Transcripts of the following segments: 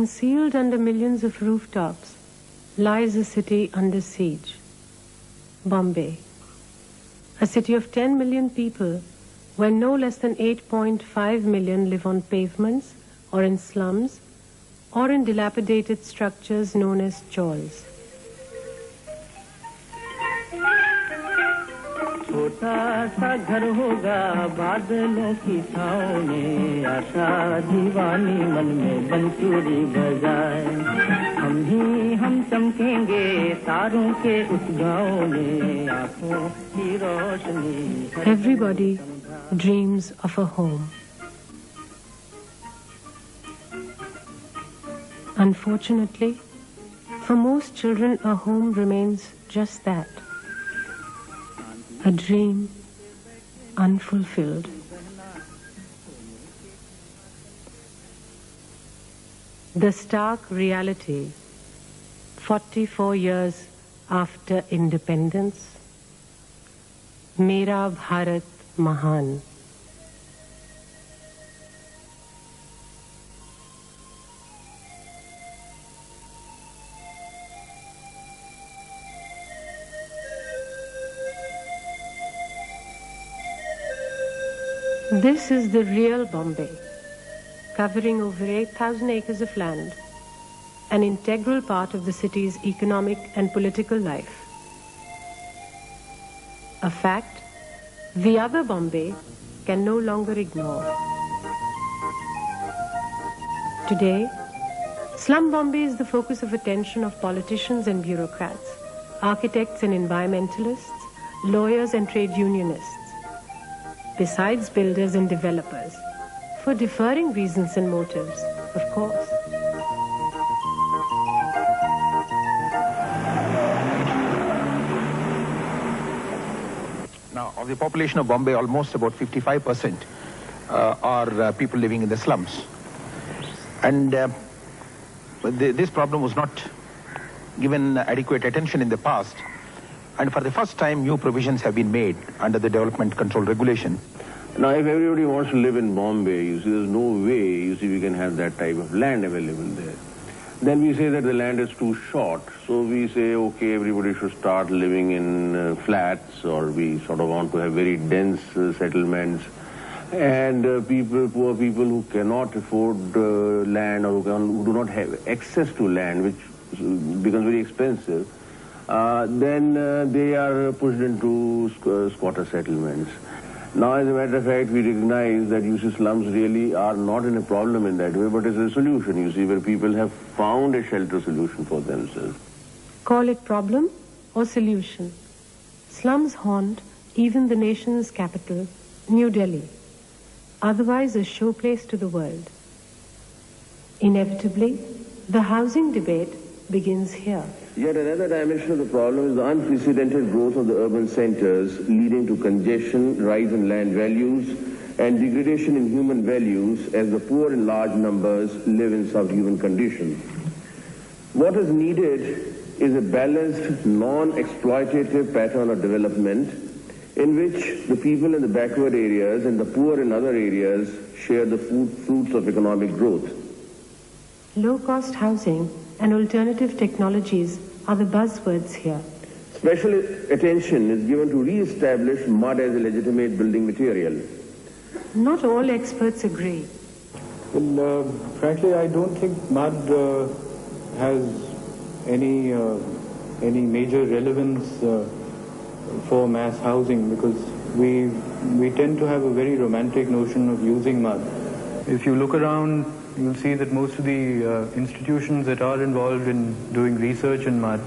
Concealed under millions of rooftops lies a city under siege. Bombay. A city of 10 million people where no less than 8.5 million live on pavements or in slums or in dilapidated structures known as chawls. छोटा सा घर होगा बादलों की छाँव में आशा दीवानी मन में बंसुरी बजाए हम चमकेंगे तारों के उस गाँव में आँखों की रोशनी. Everybody dreams of a home. Unfortunately, for most children, a home remains just that. A dream unfulfilled. The stark reality, 44 years after independence, Mera Bharat Mahan. This is the real Bombay, covering over 8,000 acres of land, an integral part of the city's economic and political life. A fact the other Bombay can no longer ignore. Today, slum Bombay is the focus of attention of politicians and bureaucrats, architects and environmentalists, lawyers and trade unionists, besides builders and developers, for differing reasons and motives, of course. Now, of the population of Bombay, almost about 55% are people living in the slums. And this problem was not given adequate attention in the past. And for the first time, new provisions have been made under the Development Control Regulation. Now, if everybody wants to live in Bombay, you see, there's no way, we can have that type of land available there. Then we say that the land is too short. So we say, okay, everybody should start living in flats, or we sort of want to have very dense settlements. And poor people who cannot afford land, or who do not have access to land, which becomes very expensive, then they are pushed into squatter settlements. Now, as a matter of fact, we recognize that slums really are not in a problem in that way, but it's a solution, where people have found a shelter solution for themselves. Call it problem or solution. Slums haunt even the nation's capital, New Delhi, otherwise a showplace to the world. Inevitably, the housing debate begins here. Yet another dimension of the problem is the unprecedented growth of the urban centers, leading to congestion, rise in land values, and degradation in human values as the poor in large numbers live in subhuman conditions. What is needed is a balanced, non-exploitative pattern of development in which the people in the backward areas and the poor in other areas share the fruits of economic growth. Low-cost housing and alternative technologies are the buzzwords here. Special attention is given to re-establish mud as a legitimate building material. Not all experts agree. Well, frankly, I don't think mud has any major relevance for mass housing, because we tend to have a very romantic notion of using mud. If you look around, you'll see that most of the institutions that are involved in doing research in mud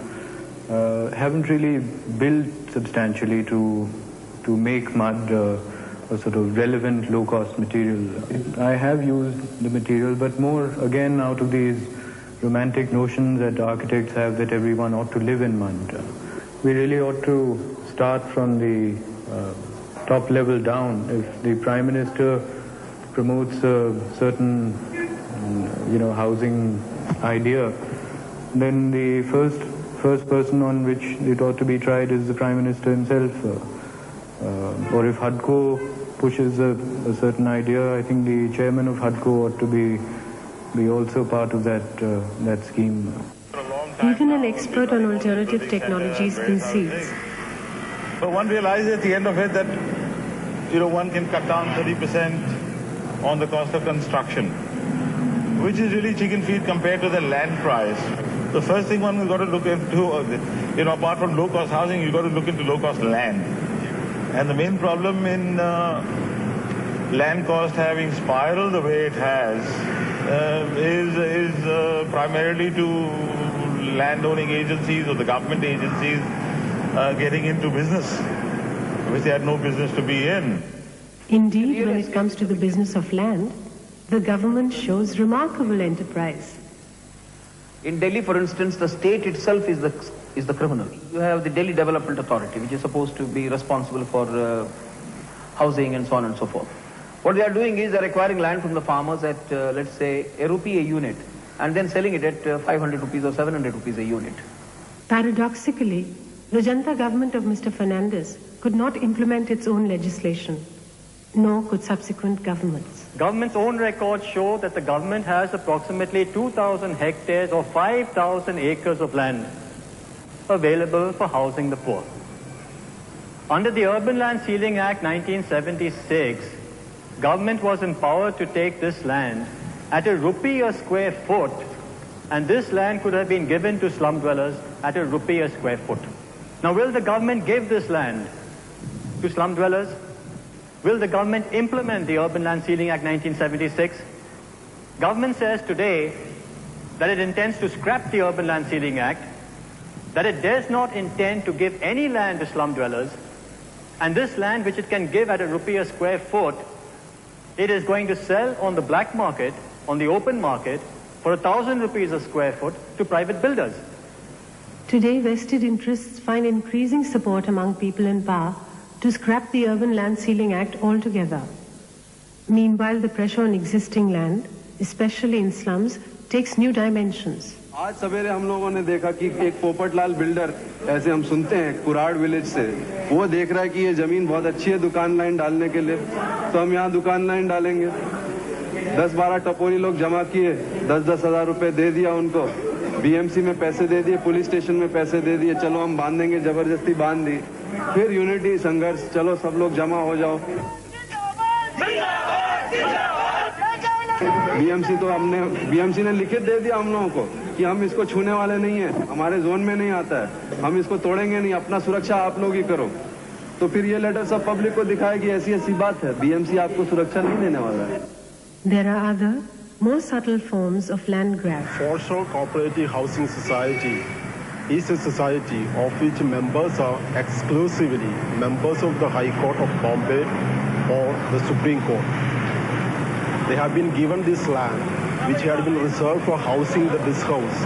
haven't really built substantially to make mud a sort of relevant low-cost material. I have used the material, but more again out of these romantic notions that architects have that everyone ought to live in mud. We really ought to start from the top level down. If the Prime Minister promotes a certain housing idea, then the first person on which it ought to be tried is the Prime Minister himself. Or if HUDCO pushes a certain idea, I think the chairman of HUDCO ought to be be also part of that scheme. Even an expert on alternative technologies concedes. But one realizes at the end of it that, one can cut down 30% on the cost of construction, which is really chicken feed compared to the land price. The first thing one has got to look into, apart from low-cost housing, you've got to look into low-cost land. And the main problem in land cost having spiraled the way it has is primarily to land-owning agencies or the government agencies getting into business, which they had no business to be in. Indeed, when it comes to the business of land, the government shows remarkable enterprise. In Delhi, for instance, the state itself is the criminal. You have the Delhi Development Authority, which is supposed to be responsible for housing and so on and so forth. What they are doing is they are acquiring land from the farmers at, let's say, a rupee a unit, and then selling it at 500 rupees or 700 rupees a unit. Paradoxically, the Janata government of Mr. Fernandes could not implement its own legislation, nor could subsequent governments. Government's own records show that the government has approximately 2,000 hectares or 5,000 acres of land available for housing the poor. Under the Urban Land Ceiling Act 1976, government was empowered to take this land at a rupee a square foot, and this land could have been given to slum dwellers at a rupee a square foot. Now, will the government give this land to slum dwellers? Will the government implement the Urban Land Ceiling Act 1976? Government says today that it intends to scrap the Urban Land Ceiling Act, that it does not intend to give any land to slum dwellers, and this land which it can give at a rupee a square foot, it is going to sell on the black market, on the open market, for 1,000 rupees a square foot to private builders. Today, vested interests find increasing support among people in power to scrap the Urban Land Ceiling Act altogether. Meanwhile, the pressure on existing land, especially in slums, takes new dimensions. आज सवेरे हम लोगों ने देखा कि एक Popatlal builder, ऐसे हम सुनते हैं कुराड़ विलेज से, वो देख रहा है कि ये जमीन बहुत अच्छी है दुकान लाइन डालने के लिए, तो हम यहाँ दुकान लाइन डालेंगे। 10-12 टपोरी लोग जमा किए, 10-10 हजार रुपए दे दिया उनको, बीएमसी में पैसे दे दिए, पुलिस स्टेशन में पैसे दे दिए, चलो हम बांधेंगे, जबरदस्ती बांध दी। फिर यूनिटी संघर्ष, चलो सब लोग जमा हो जाओ। बीएमसी ने लिखित दे दिया हम लोगों को कि हम इसको छूने वाले नहीं है, हमारे जोन में नहीं आता है, हम इसको तोड़ेंगे नहीं, अपना सुरक्षा आप लोग ही करो। तो फिर ये लेटर सब पब्लिक को दिखाए कि ऐसी ऐसी बात है, बीएमसी आपको सुरक्षा नहीं देने वाला है। There are other, more subtle forms of land grab. Foreshore Cooperative Housing Society is a society of which members are exclusively members of the High Court of Bombay or the Supreme Court. They have been given this land, which had been reserved for housing the dishouse,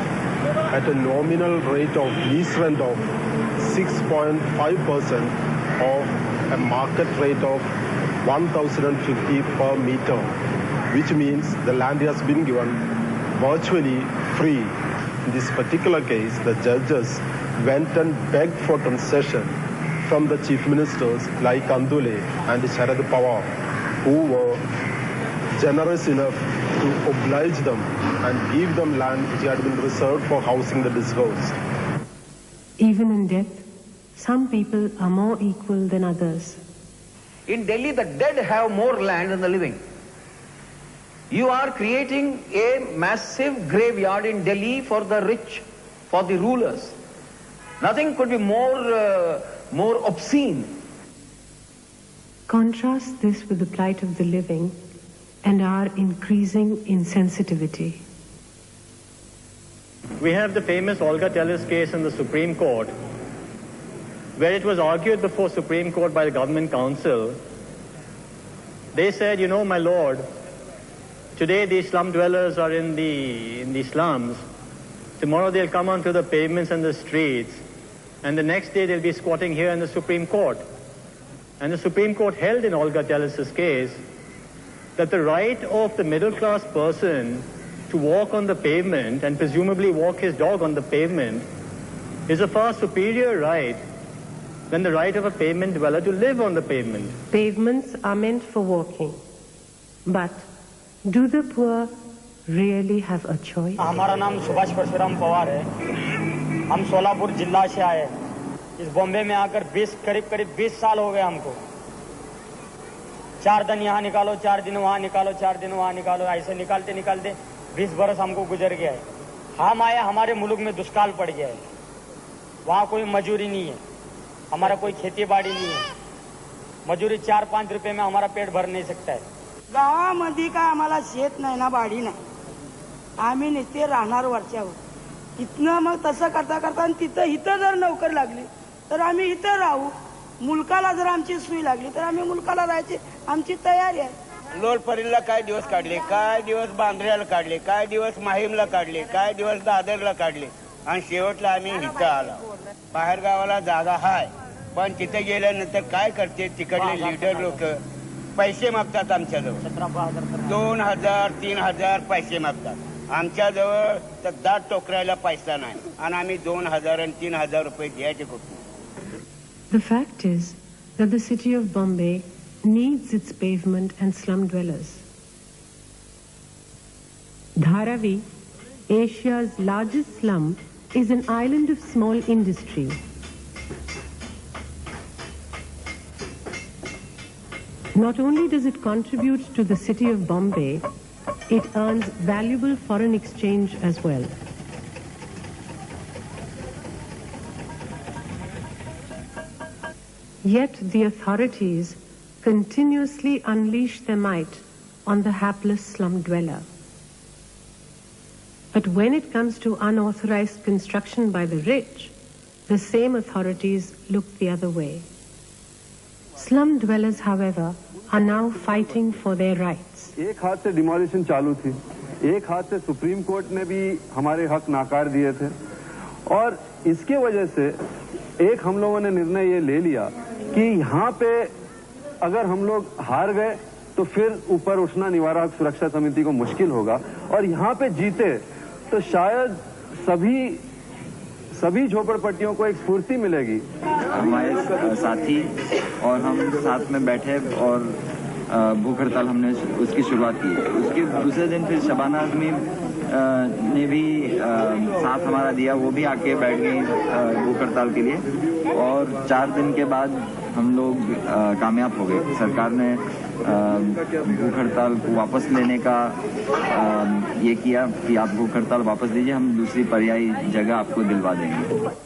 at a nominal rate of lease rent of 6.5% of a market rate of 1,050 per meter, which means the land has been given virtually free. In this particular case, the judges went and begged for concession from the chief ministers like Kandule and Sharad Pawar, who were generous enough to oblige them and give them land which had been reserved for housing the dishoused. Even in death, some people are more equal than others. In Delhi, the dead have more land than the living. You are creating a massive graveyard in Delhi for the rich, for the rulers. Nothing could be more obscene. Contrast this with the plight of the living and our increasing insensitivity. We have the famous Olga Tellis case in the Supreme Court, where it was argued before Supreme Court by the Government Council. They said, you know, my lord, today these slum dwellers are in the slums. Tomorrow they'll come onto the pavements and the streets, and the next day they'll be squatting here in the Supreme Court. And the Supreme Court held in Olga Tellis' case that the right of the middle-class person to walk on the pavement and presumably walk his dog on the pavement is a far superior right than the right of a pavement dweller to live on the pavement. Pavements are meant for walking, but do the poor really have a choice? हमारा नाम सुभाष परशुराम पवार है। हम सोलापुर जिला से आए। इस बॉम्बे में आकर करीब 20 साल हो गए हमको। 4 दिन यहाँ निकालो, 4 दिन वहाँ निकालो, 4 दिन वहाँ निकालो, ऐसे निकालते 20 बरस हमको गुजर गया है। हम आए, हमारे मुल्क में दुष्काल पड़ गया है। वहाँ कोई मजूरी नहीं है, हमारा कोई खेती बाड़ी नहीं है। मजूरी 4-5 रुपये में हमारा पेट भर नहीं सकता है। गावामध्ये काय आम्हाला शेत नाही ना, बाडी नाही, आम्ही नुसते राहणार वरच्यावर. इथनं मग तसं करता करता इथं जर नोकर लागली तर आम्ही इथं राहू. मुलकाला जर आमची सुई लागली तर आम्ही मुलकाला राहायची आमची तयारी आहे. लोटपरीला काय दिवस काढले, काय दिवस बांद्र्याला काढले, काय दिवस माहीमला काढले, काय दिवस दादरला काढले आणि शेवटला आम्ही इथं आला. बाहेर गावाला जागा हाय, पण तिथे गेल्यानंतर काय करते तिकडले लीडर लोक पैसे मागतात. आमच्याजवळ 2,000-3,000 पैसे मागतात. आमच्याजवळ तर दाट टोकरायला पैसा नाही आणि आम्ही 2,000 आणि 3,000 रुपये द्यायचे कुठून. The fact is that the city of Bombay needs its pavement and slum dwellers. Dharavi, Asia's largest slum, is an island of small industry. Not only does it contribute to the city of Bombay, it earns valuable foreign exchange as well. Yet the authorities continuously unleash their might on the hapless slum dweller. But when it comes to unauthorized construction by the rich, the same authorities look the other way. Slum dwellers, however, are now fighting for their rights. एक हाथ से demolition चालू थी, एक हाथ से supreme court ने भी हमारे हक नाकार दिए थे और इसके वजह से एक हम लोगों ने निर्णय ये ले लिया कि यहाँ पे अगर हम लोग हार गए तो फिर ऊपर उठना निवारक सुरक्षा समिति को मुश्किल होगा और यहाँ पे जीते तो शायद सभी झोपड़पट्टियों को एक स्फूर्ति मिलेगी. हमारे साथी और हम साथ में बैठे और भूख हड़ताल हमने उसकी शुरुआत की. उसके दूसरे दिन फिर शबाना आजमी ने भी साथ हमारा दिया, वो भी आके बैठ गई भूख हड़ताल के लिए और 4 दिन के बाद हम लोग कामयाब हो गए. सरकार ने भूख हड़ताल को वापस लेने का ये किया कि आप भूख हड़ताल वापस दीजिए, हम दूसरी पर्यायी जगह आपको दिलवा देंगे.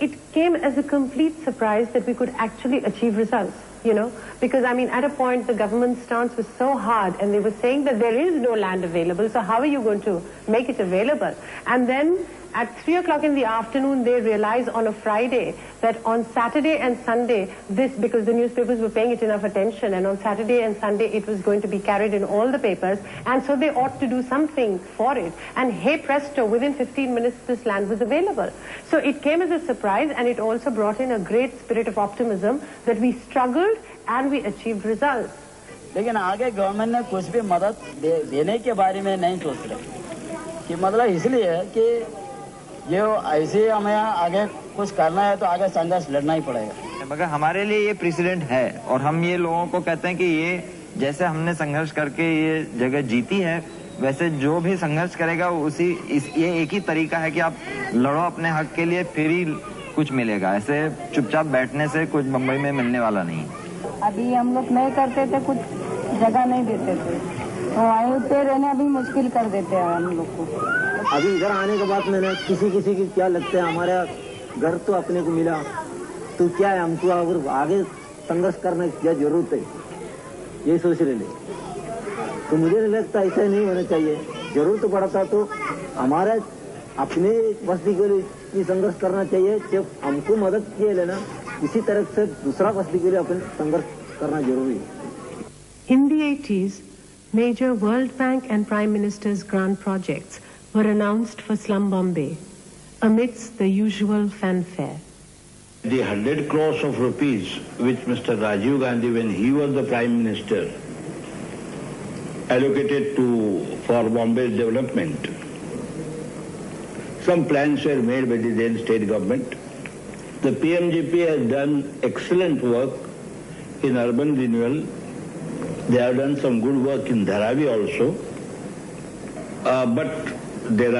It came as a complete surprise that we could actually achieve results, you know, because I mean at a point the government stance was so hard and they were saying that there is no land available, so how are you going to make it available? And then at 3 o'clock in the afternoon, they realized on a Friday that on Saturday and Sunday, because the newspapers were paying it enough attention, and on Saturday and Sunday it was going to be carried in all the papers, and so they ought to do something for it. And hey presto, within 15 minutes this land was available. So it came as a surprise, and it also brought in a great spirit of optimism that we struggled and we achieved results. लेकिन आगे government ने कुछ भी मदद देने के बारे में नहीं सोच रहे, कि मतलब इसलिए है कि ये ऐसे हमें आगे कुछ करना है तो आगे संघर्ष लड़ना ही पड़ेगा. मगर हमारे लिए ये प्रेसिडेंट है और हम ये लोगों को कहते हैं कि ये जैसे हमने संघर्ष करके ये जगह जीती है, वैसे जो भी संघर्ष करेगा ये एक ही तरीका है कि आप लड़ो अपने हक के लिए, फिर ही कुछ मिलेगा. ऐसे चुपचाप बैठने से कुछ बम्बई में मिलने वाला नहीं. अभी हम लोग नहीं करते थे, कुछ जगह नहीं देते थे, तो वहीं पे रहना भी मुश्किल कर देते हैं हम लोग को. अभी इधर आने के बाद मैंने किसी की क्या लगता है, हमारा घर तो अपने को मिला तो क्या है, हमको अगर आगे संघर्ष करने की क्या जरूरत है, ये सोच रहे थे. तो मुझे नहीं लगता ऐसा नहीं होना चाहिए. जरूरत पड़ता तो हमारा अपने बस्ती के लिए संघर्ष करना चाहिए. जब हमको मदद किए लेना, इसी तरह से दूसरा बस्ती के लिए अपन संघर्ष करना जरूरी है. In the 80s, major World Bank and Prime Minister's grant projects were announced for slum Bombay amidst the usual fanfare. The 100 crores of rupees which Mr. Rajiv Gandhi, when he was the Prime Minister, allocated for Bombay's development, some plans were made by the then state government. The PMGP has done excellent work in urban renewal. They have done some good work in Dharavi also. But there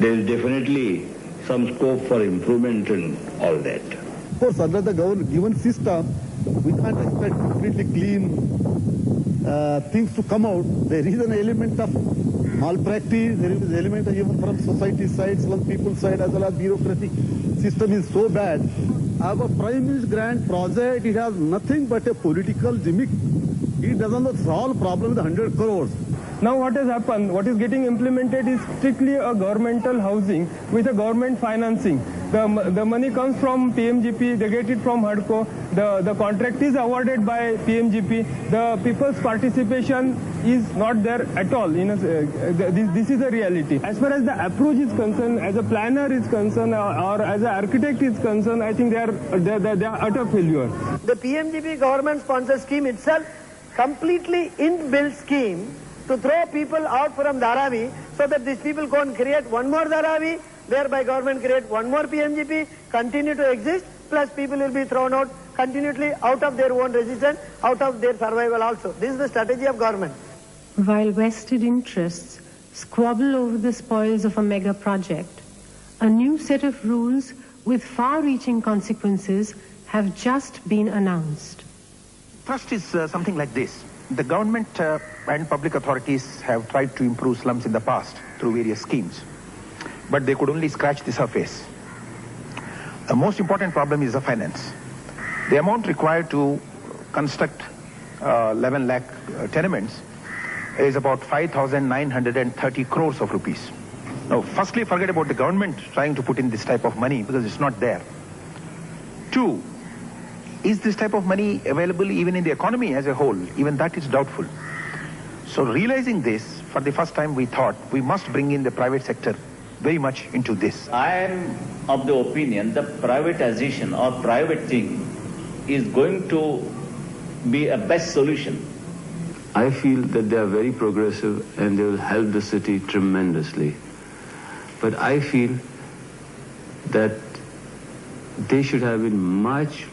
is definitely some scope for improvement and all that. Of course, under the given system, we can't expect completely clean things to come out. There is an element of malpractice, there is an element of even from society side, slum people side, as well as bureaucratic system is so bad. Our Prime Minister's grand project, it has nothing but a political gimmick. It doesn't solve problem with 100 crores. Now what has happened, what is getting implemented is strictly a governmental housing with a government financing. The money comes from PMGP, they get it from HUDCO, the contract is awarded by PMGP, the people's participation is not there at all. This is a reality. As far as the approach is concerned, as a planner is concerned, or as an architect is concerned, I think they are utter failure. The PMGP government-sponsored scheme itself, completely inbuilt scheme, to throw people out from Dharavi so that these people can create one more Dharavi, thereby government create one more PMGP, continue to exist, plus people will be thrown out continually out of their own resistance, out of their survival also. This is the strategy of government. While vested interests squabble over the spoils of a mega project, a new set of rules with far-reaching consequences have just been announced. First is something like this. The government and public authorities have tried to improve slums in the past through various schemes, but they could only scratch the surface. The most important problem is the finance. The amount required to construct 11 lakh tenements is about 5,930 crores of rupees. Now, firstly, forget about the government trying to put in this type of money because it's not there. Two, is this type of money available even in the economy as a whole? Even that is doubtful. So realizing this, for the first time we thought we must bring in the private sector very much into this. I am of the opinion the privatization or private thing is going to be a best solution. I feel that they are very progressive and they will help the city tremendously. But I feel that they should have been much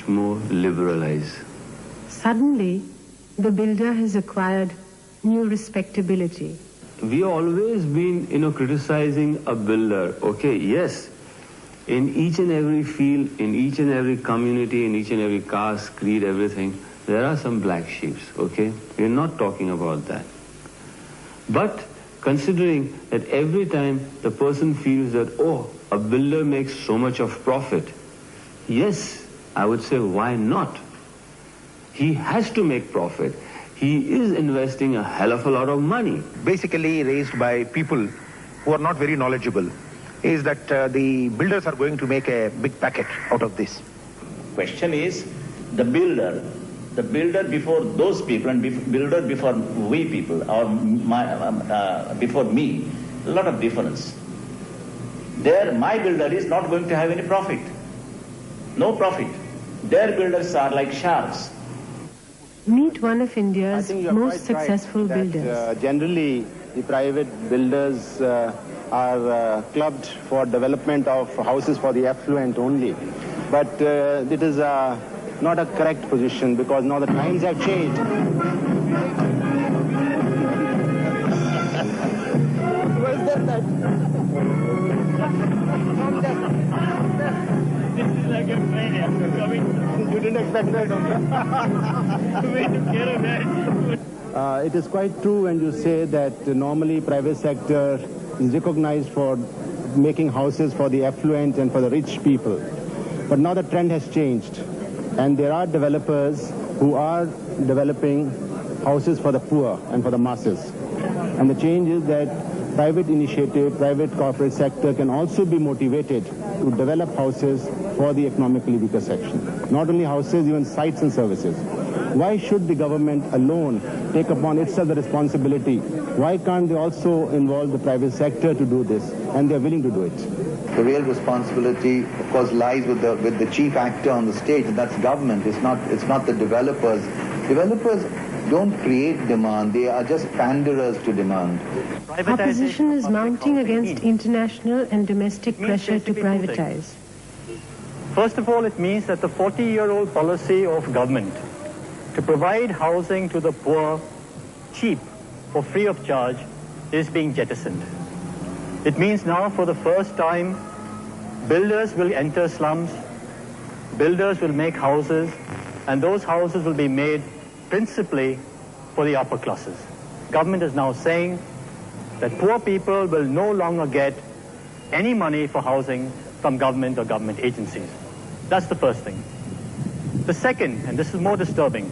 more liberalized. Suddenly, the builder has acquired new respectability. We have always been, criticizing a builder. Okay, yes, in each and every field, in each and every community, in each and every caste, creed, everything, there are some black sheep, okay? We're not talking about that. But considering that every time the person feels that, oh, a builder makes so much of profit, yes, I would say, why not? He has to make profit. He is investing a hell of a lot of money. Basically raised by people who are not very knowledgeable is that the builders are going to make a big packet out of this. Question is, the builder before those people and builder before we people or before me, a lot of difference. There, my builder is not going to have any profit. No profit. Their builders are like sharks. Meet one of India's most successful builders. Generally, the private builders are clubbed for development of houses for the affluent only. But it is not a correct position because now the times have changed. Was that? This is like a plane. You didn't expect that, okay? It is quite true when you say that normally private sector is recognized for making houses for the affluent and for the rich people. But now the trend has changed. And there are developers who are developing houses for the poor and for the masses. And the change is that private initiative, private corporate sector can also be motivated to develop houses for the economically weaker section. Not only houses, even sites and services. Why should the government alone take upon itself the responsibility? Why can't they also involve the private sector to do this? And they're willing to do it. The real responsibility, of course, lies with the chief actor on the stage, and that's government. It's not the developers. Developers don't create demand. They are just panderers to demand. Opposition is mounting against international and domestic pressure to privatize. First of all, it means that the 40-year-old policy of government to provide housing to the poor cheap for free of charge is being jettisoned. It means now for the first time, builders will enter slums, builders will make houses, and those houses will be made principally for the upper classes. Government is now saying that poor people will no longer get any money for housing from government or government agencies. That's the first thing. The second, and this is more disturbing,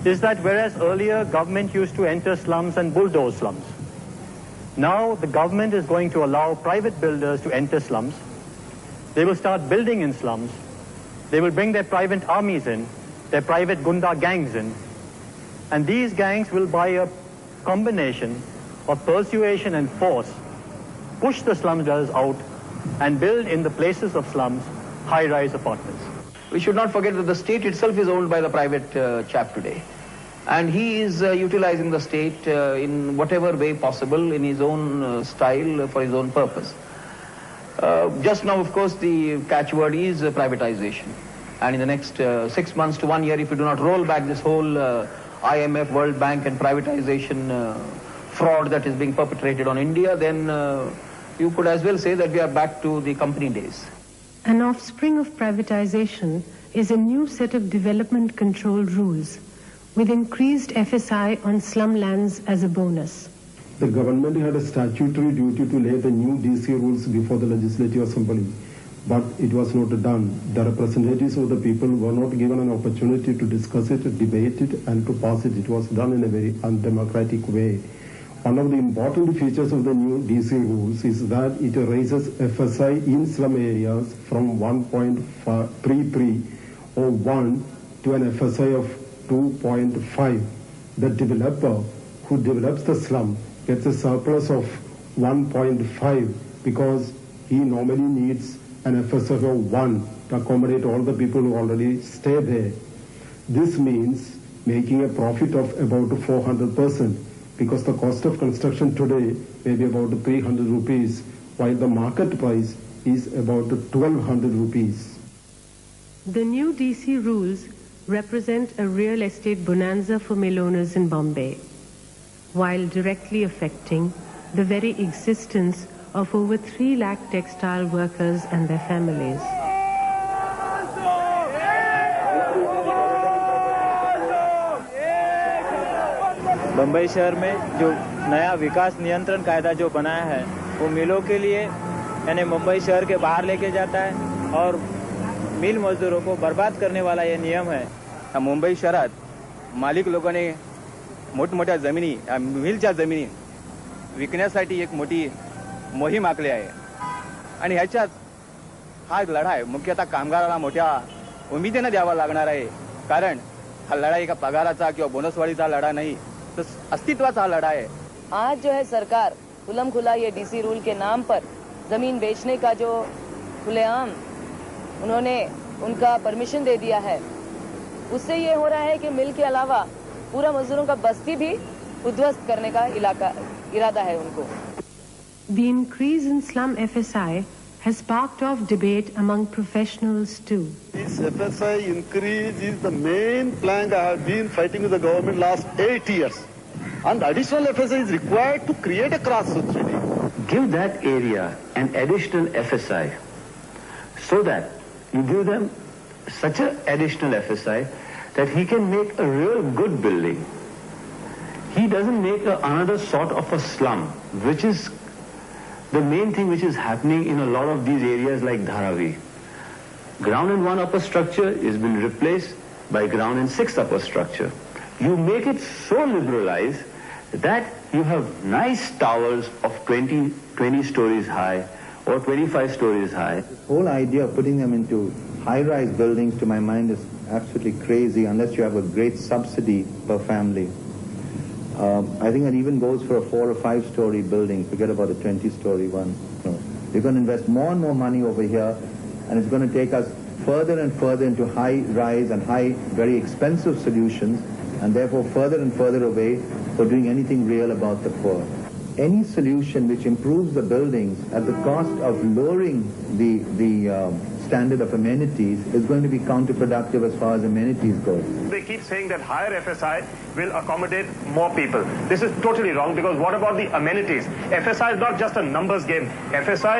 is that whereas earlier government used to enter slums and bulldoze slums, now the government is going to allow private builders to enter slums. They will start building in slums. They will bring their private armies in, their private gunda gangs in, and these gangs will, by a combination of persuasion and force, push the slum dwellers out and build in the places of slums high-rise apartments. We should not forget that the state itself is owned by the private chap today. And he is utilizing the state in whatever way possible in his own style for his own purpose. Just now, of course, the catchword is privatization. And in the next 6 months to 1 year, if we do not roll back this whole IMF, World Bank and privatization fraud that is being perpetrated on India, then you could as well say that we are back to the company days. An offspring of privatization is a new set of development control rules with increased FSI on slum lands as a bonus. The government had a statutory duty to lay the new DC rules before the Legislative Assembly, but it was not done. The representatives of the people were not given an opportunity to discuss it, debate it, and to pass it. It was done in a very undemocratic way. One of the important features of the new DC rules is that it raises FSI in slum areas from 1.33 or 1 to an FSI of 2.5. The developer who develops the slum gets a surplus of 1.5 because he normally needs an FSI of 1 to accommodate all the people who already stay there. This means making a profit of about 400%. Because the cost of construction today may be about 300 rupees, while the market price is about 1200 rupees. The new DC rules represent a real estate bonanza for mill owners in Bombay, while directly affecting the very existence of over 3 lakh textile workers and their families. Bombay शहर में जो नया विकास नियंत्रण कायदा जो बनाया है वो मिलों के लिए यानी मुंबई शहर के बाहर लेके जाता है और मिल मजदूरों को बर्बाद करने वाला ये नियम है। मुंबई शहरात मालिक लोकांनी मोठमोठ्या जमिनी मिलच्या जमिनी विकण्यासाठी एक मोठी मोहीम आखली आहे आणि ह्याच्यात हा लढा आहे मुख्यतः कामगाराला मोठ्या उमेदीने द्यावा लागणार आहे कारण हा लढा एका पगाराचा किंवा बोनसवाढीचा लढा नाही तो अस्तित्वाचा लड़ा है। आज जो है सरकार खुलम खुला ये डीसी रूल के नाम पर जमीन बेचने का जो खुलेआम उन्होंने उनका परमिशन दे दिया है, उससे ये हो रहा है कि मिल के अलावा पूरा मजदूरों का बस्ती भी उद्ध्वस्त करने का इरादा है उनको। The increase in slum FSI has sparked off debate among professionals too. This FSI increase is the main plank I have been fighting with the government last 8 years. And additional FSI is required to create a cross subsidy. Give that area an additional FSI so that you give them such an additional FSI that he can make a real good building. He doesn't make another sort of a slum, which is the main thing which is happening in a lot of these areas like Dharavi. Ground and 1 upper structure is been replaced by ground and 6 upper structure. You make it so liberalized that you have nice towers of 20 stories high or 25 stories high. The whole idea of putting them into high-rise buildings, to my mind, is absolutely crazy unless you have a great subsidy per family. I think that even goes for a 4 or 5 story building, forget about a 20-story one. No. We're going to invest more and more money over here, and it's going to take us further and further into high-rise and very expensive solutions, and therefore further and further away for doing anything real about the poor. Any solution which improves the buildings at the cost of lowering the standard of amenities is going to be counterproductive as far as amenities go. They keep saying that higher FSI will accommodate more people. This is totally wrong, because what about the amenities? FSI is not just a numbers game. FSI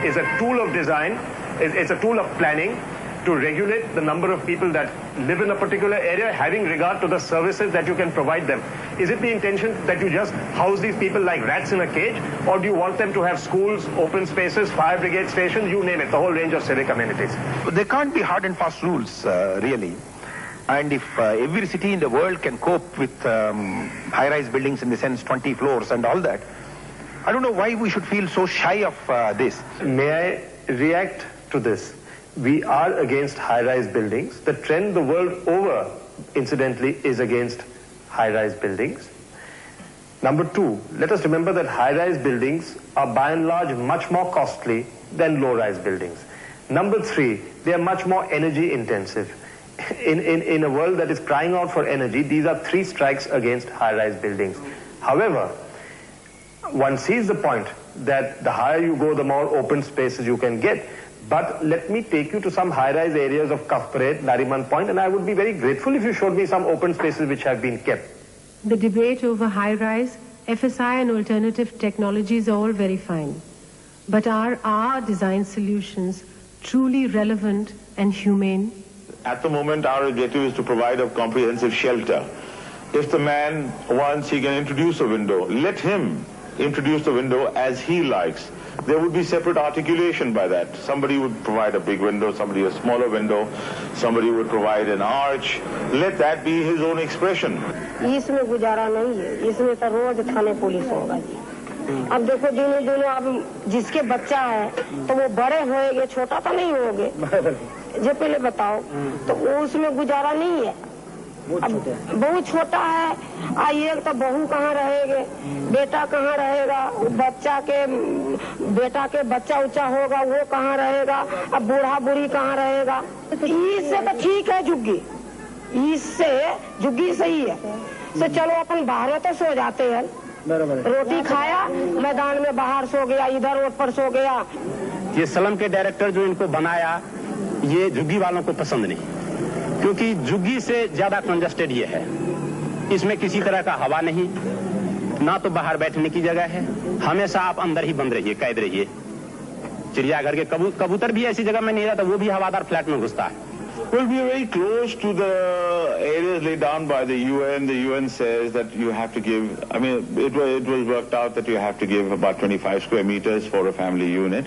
is a tool of design, it's a tool of planning to regulate the number of people that live in a particular area, having regard to the services that you can provide them. Is it the intention that you just house these people like rats in a cage, or do you want them to have schools, open spaces, fire brigade stations, you name it, the whole range of civic amenities? There can't be hard and fast rules, really. And if every city in the world can cope with high-rise buildings, in the sense 20 floors and all that, I don't know why we should feel so shy of this. May I react to this? We are against high-rise buildings. The trend the world over, incidentally, is against high-rise buildings. Number two, let us remember that high-rise buildings are by and large much more costly than low-rise buildings. Number three, they are much more energy intensive. In a world that is crying out for energy, these are three strikes against high-rise buildings. However, one sees the point that the higher you go, the more open spaces you can get. But let me take you to some high-rise areas of Cuff Parade, Nariman Point, and I would be very grateful if you showed me some open spaces which have been kept. The debate over high-rise, FSI and alternative technologies are all very fine. But are our design solutions truly relevant and humane? At the moment, our objective is to provide a comprehensive shelter. If the man wants, he can introduce a window. Let him introduce the window as he likes. There would be separate articulation by that. Somebody would provide a big window, somebody a smaller window, somebody would provide an arch. Let that be his own expression. इसमें गुजारा नहीं है, इसमें तो रोज थाने police होगा जी। अब देखो दोनों अब जिसके बच्चा है तो वो बड़े होएंगे, छोटा तो नहीं होगे। जो पहले बताओ, तो उसमें गुजारा नहीं है। अब बहुत छोटा है, ये तो बहू कहाँ रहेगे, बेटा कहाँ रहेगा, बेटा के बच्चा ऊंचा होगा वो कहाँ रहेगा, अब बूढ़ा बूढ़ी कहाँ रहेगा। इससे तो ठीक है झुग्गी, इससे झुग्गी सही है। तो चलो अपन बाहर तो सो जाते हैं, रोटी खाया मैदान में बाहर सो गया, इधर रोड पर सो गया। ये स्लम के डायरेक्टर जो इनको बनाया, ये झुग्गी वालों को पसंद नहीं, क्योंकि झुग्गी से ज्यादा कंजस्टेड ये है। इसमें किसी तरह का हवा नहीं, ना तो बाहर बैठने की जगह है, हमेशा आप अंदर ही बंद रहिए, कैद रहिए। चिड़ियाघर के कबूतर भी ऐसी जगह में नहीं रहता, वो भी हवादार फ्लैट में घुसता है। Well, we are very close to the areas laid down by the UN. The UN says that you have to give, I mean, it was worked out that you have to give about 25 square meters for a family unit.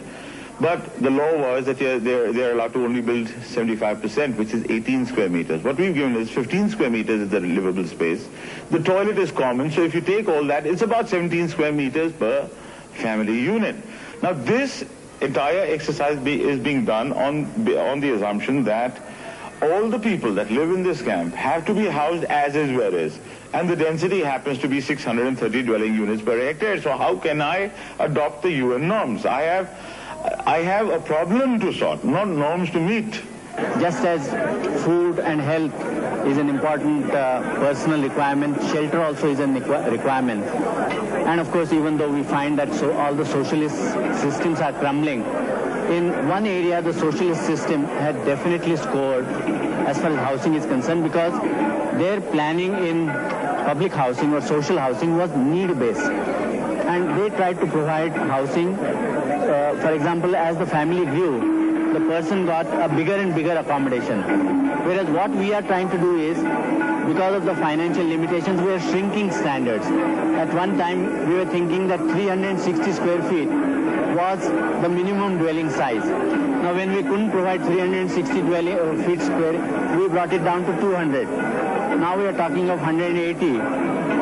But the law was that they're allowed to only build 75%, which is 18 square meters. What we've given is 15 square meters is the livable space. The toilet is common, so if you take all that, it's about 17 square meters per family unit. Now, this entire exercise is being done on the assumption that all the people that live in this camp have to be housed as is where is. And the density happens to be 630 dwelling units per hectare. So how can I adopt the UN norms? I have a problem to sort, not norms to meet. Just as food and health is an important personal requirement, shelter also is a requirement. And of course, even though we find that all the socialist systems are crumbling, in one area the socialist system had definitely scored as far as housing is concerned, because their planning in public housing or social housing was need-based. And they tried to provide housing, for example, as the family grew, the person got a bigger and bigger accommodation. Whereas what we are trying to do is, because of the financial limitations, we are shrinking standards. At one time, we were thinking that 360 square feet was the minimum dwelling size. Now, when we couldn't provide 360 feet square, we brought it down to 200. Now we are talking of 180,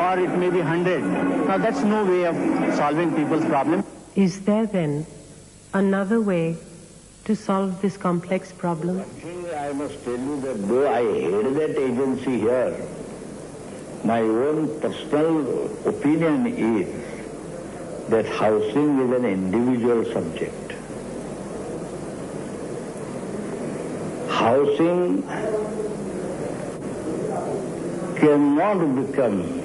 or it may be 100. Now, that's no way of solving people's problem. Is there then another way to solve this complex problem? I must tell you that though I head that agency here, my own personal opinion is that housing is an individual subject. Housing cannot become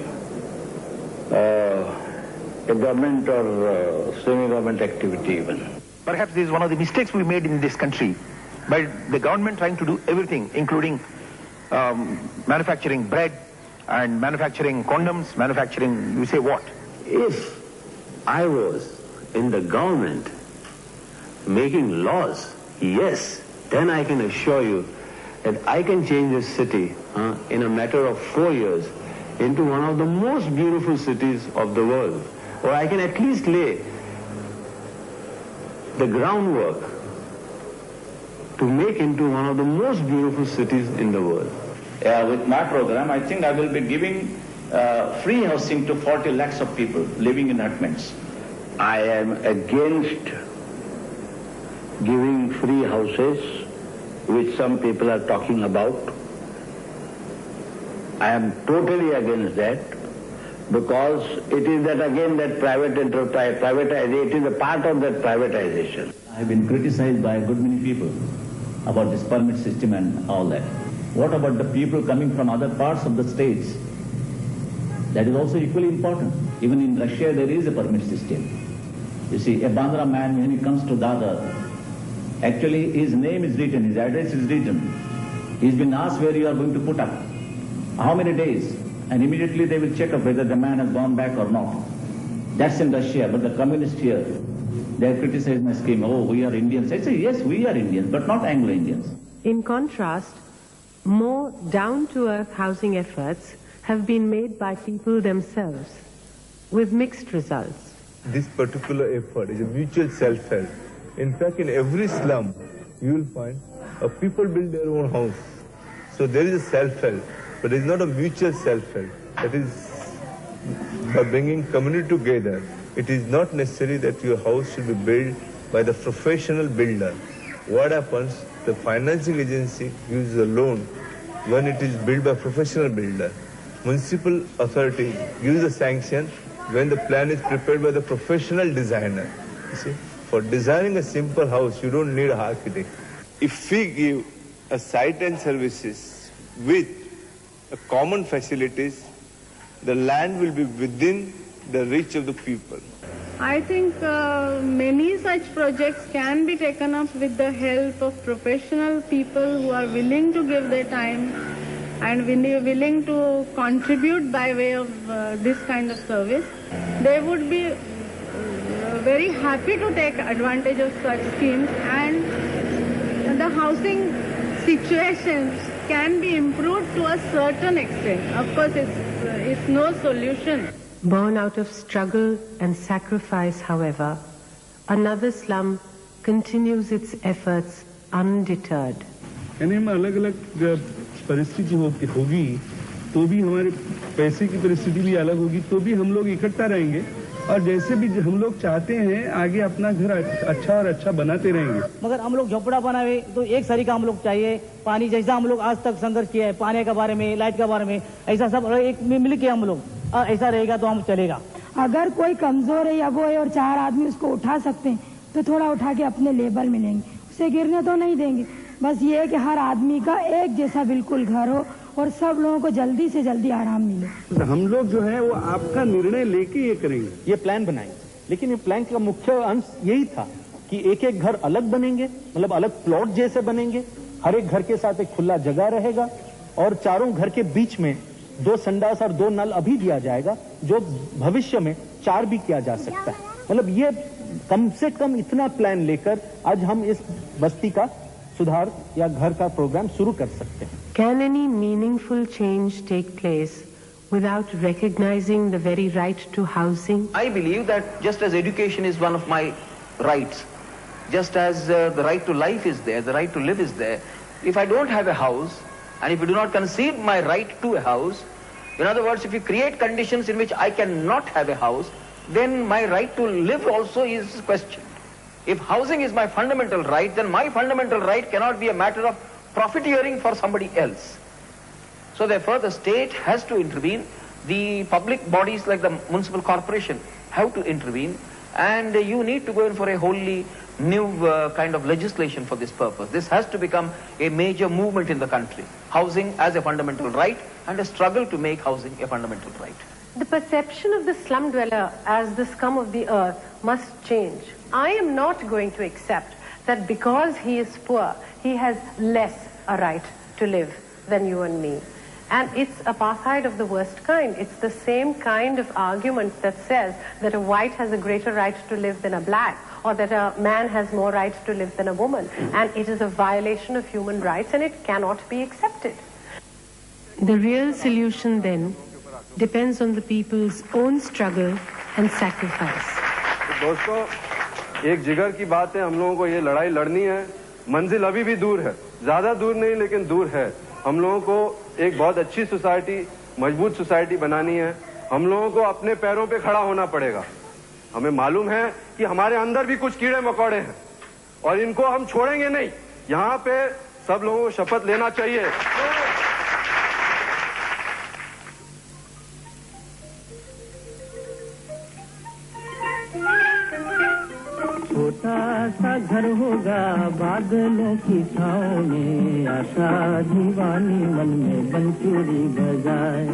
a government or semi-government activity even. Perhaps this is one of the mistakes we made in this country. by the government trying to do everything, including manufacturing bread and manufacturing condoms, manufacturing, you say what? If I was in the government making laws, yes, then I can assure you that I can change this city in a matter of 4 years into one of the most beautiful cities of the world. Or I can at least lay the groundwork to make into one of the most beautiful cities in the world. With my program, I think I will be giving free housing to 40 lakhs of people living in hutments. I am against giving free houses, which some people are talking about. I am totally against that, because it is that again that private enterprise, it is a part of that privatization. I have been criticized by a good many people about this permit system and all that. What about the people coming from other parts of the states? That is also equally important. Even in Russia, there is a permit system. You see, a Bandra man, when he comes to Dadar, actually his name is written, his address is written. He's been asked where you are going to put up, how many days, and immediately they will check up whether the man has gone back or not. That's in Russia, but the communists here, they have criticized my scheme. Oh, we are Indians. I say, yes, we are Indians, but not Anglo-Indians. In contrast, more down-to-earth housing efforts have been made by people themselves, with mixed results. This particular effort is a mutual self-help. In fact, in every slum, you will find people build their own house. So there is a self-help, but it is not a mutual self-help. That is, by bringing community together, it is not necessary that your house should be built by the professional builder. What happens? The financing agency gives a loan when it is built by professional builder. Municipal authority gives a sanction when the plan is prepared by the professional designer. You see, for designing a simple house, you don't need an architect. If we give a site and services with a common facilities, the land will be within the reach of the people. I think many such projects can be taken up with the help of professional people who are willing to give their time and willing to contribute by way of this kind of service. They would be very happy to take advantage of such schemes, and the housing situations can be improved to a certain extent. Of course, it's no solution. Born out of struggle and sacrifice, however, another slum continues its efforts undeterred. यानी हम अलग-अलग परिस्थिति होगी तो भी हमारे पैसे की परिस्थिति भी अलग होगी तो भी हम लोग इकट्ठा रहेंगे और जैसे भी हम लोग चाहते हैं आगे अपना घर अच्छा और अच्छा बनाते रहेंगे। मगर हम लोग झोपड़ा बनावे तो एक सरीका हम लोग चाहिए, पानी जैसा हम लोग आज तक संघर्ष किया है, पानी के बारे में, लाइट के बारे में, ऐसा सब एक मिल के हम लोग ऐसा रहेगा तो हम चलेगा। अगर कोई कमजोर है या वो है और 4 आदमी उसको उठा सकते हैं तो थोड़ा उठा के अपने लेवल में लेंगे, उसे गिरने तो नहीं देंगे। बस ये है कि हर आदमी का एक जैसा बिल्कुल घर हो और सब लोगों को जल्दी से जल्दी आराम मिले। हम लोग जो है वो आपका निर्णय लेके ये करेंगे, ये प्लान बनाएंगे, लेकिन ये प्लान का मुख्य अंश यही था कि एक एक घर अलग बनेंगे, मतलब अलग प्लॉट जैसे बनेंगे, हर एक घर के साथ एक खुला जगह रहेगा और चारों घर के बीच में 2 संडास और 2 नल अभी दिया जाएगा, जो भविष्य में 4 भी किया जा सकता है। मतलब ये कम से कम इतना प्लान लेकर आज हम इस बस्ती का सुधार या घर का प्रोग्राम शुरू कर सकते हैं। Can any meaningful change take place without recognizing the very right to housing? I believe that just as education is one of my rights, just as the right to life is there, the right to live is there, if I don't have a house, and if you do not concede my right to a house, in other words, if you create conditions in which I cannot have a house, then my right to live also is questioned. If housing is my fundamental right, then my fundamental right cannot be a matter of profiteering for somebody else. So therefore, the state has to intervene. The public bodies like the municipal corporation have to intervene, and you need to go in for a wholly new kind of legislation for this purpose. This has to become a major movement in the country. Housing as a fundamental right and a struggle to make housing a fundamental right. The perception of the slum dweller as the scum of the earth must change. I am not going to accept that because he is poor, he has less a right to live than you and me. And it's apartheid of the worst kind. It's the same kind of argument that says that a white has a greater right to live than a black, or that a man has more rights to live than a woman. And it is a violation of human rights, and it cannot be accepted. The real solution then depends on the people's own struggle and sacrifice. दोस्तों, एक जिगर की बात है, हम लोगों को ये लड़ाई लड़नी है। मंजिल अभी भी दूर है, ज्यादा दूर नहीं लेकिन दूर है। हम लोगों को एक बहुत अच्छी सोसाइटी, मजबूत सोसाइटी बनानी है। हम लोगों को अपने पैरों पे खड़ा होना पड़ेगा। हमें मालूम है कि हमारे अंदर भी कुछ कीड़े मकोड़े हैं और इनको हम छोड़ेंगे नहीं। यहाँ पे सब लोगों को शपथ लेना चाहिए। छोटा सा घर होगा बादलों की छाँव में, आशा दीवानी मन में बंसुरी बजाए।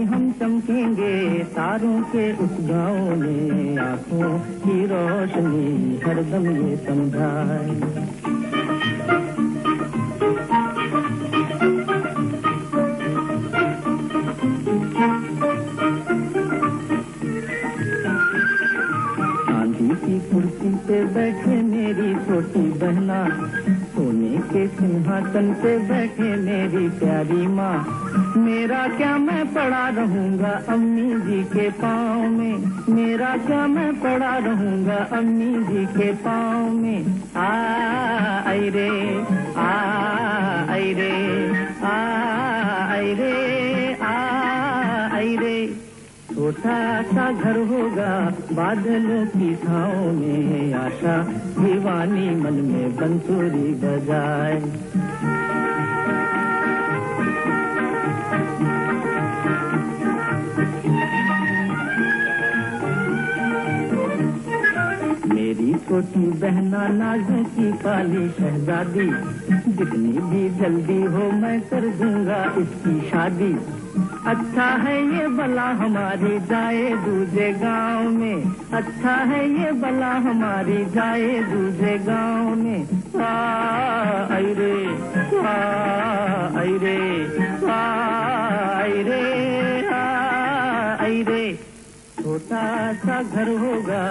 हम चमकेंगे तारों के उस गाँव में, आँखों की रोशनी हरदम ये समझाए। कुर्सी पे बैठे मेरी छोटी बहना, सोने के सिंहासन पे बैठे मेरी प्यारी माँ। मेरा क्या मैं पड़ा रहूँगा अम्मी जी के पाँव में, मेरा क्या मैं पड़ा रहूँगा अम्मी जी के पाँव में। आई रे आई रे आई रे आई रे। छोटा सा घर होगा बादलों की छाँव में, आशा दीवानी मन में बंसुरी बजाए। मेरी छोटी बहना नाज़ों की पाली शहजादी, जितनी भी जल्दी हो मैं कर दूंगा इसकी शादी। अच्छा है ये बला हमारी जाए दूजे गांव में, अच्छा है ये बला हमारी जाए दूजे गांव में। आई रे आई रे आई रे आई रे। छोटा सा घर होगा